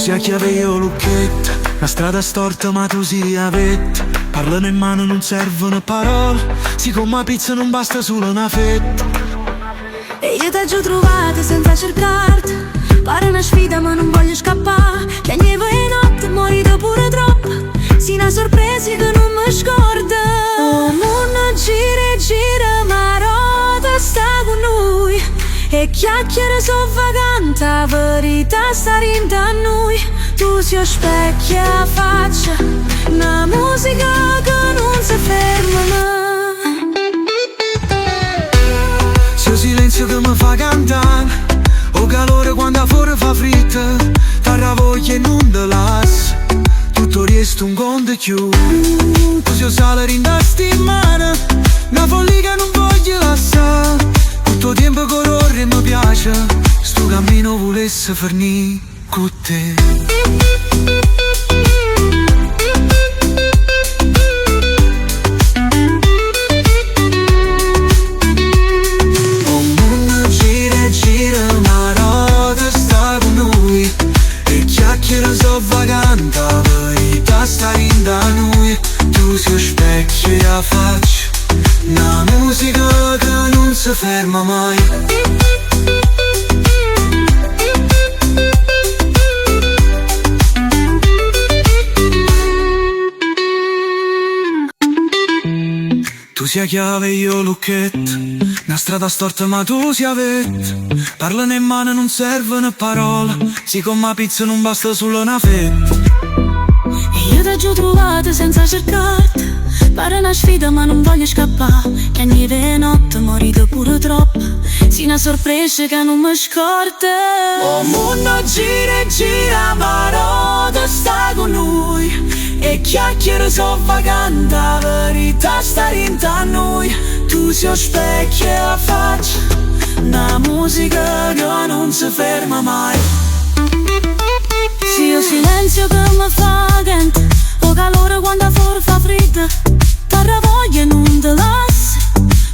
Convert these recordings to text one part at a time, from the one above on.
sia chiave io lucchetto, la strada storta ma tu sia vetta. Parlano in mano non servono parole, siccome la pizza non basta solo una fetta. E io t'ho già trovato senza cercarti, pare una sfida ma non voglio scappare. Piangevo e notte, morito pure troppo, sì una sorpresa che non mi scorda. Oh, mondo gira e gira ma rota sta con noi, e chiacchiere so vagante, la verità sta rindo a noi. Tu si specchia la faccia, una musica che non si ferma mai. Sia silenzio che mi fa cantare, o calore quando fuori fa fritta, t'arra voglia e non te lascia, tutto resta un conto chiù. Tu sia sale rinda in mano, una follia che non voglio lasciare, tutto tempo corre e mi piace, sto cammino volesse finire con te. Vagante, la verità sta in da noi. Tu si specchio e la faccia, una musica che non si ferma mai. Tu sia chiave io lucchetto, una strada storta ma tu sia vetta. Parlano in mano non servono parole, siccome la pizza non basta solo una fetta. E io t'ho già trovato senza cercarti, pare una sfida ma non voglio scappare. Piangevo e notte, morito pure troppo, sì una sorpresa che non mi scorda. Oh, mondo gira e gira ma rota sta con noi, e chiacchiere so vagante, la verità sta rindo a noi. Tu si specchia e la faccia, una musica che non si ferma mai. Sì, il silenzio che mi fa gente, o calore quando fuori fa freddo, t'arra voglia e non te lascia,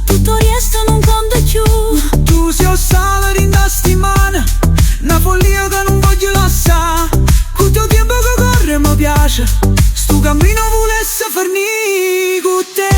tutto resta non conta più. Tu sia sale rindasti in mano, una follia che non voglio lasciare, tutto tempo che corre mi piace, sto cammino volesse finire con te.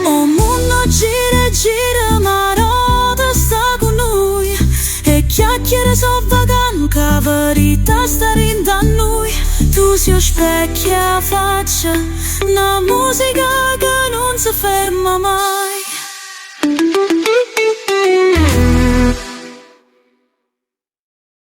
Oh, mondo gira e gira ma rota sta con noi, e chiacchiere so vagante, la verità sta rindo a noi. Tu si specchia la faccia, una musica che non si ferma mai.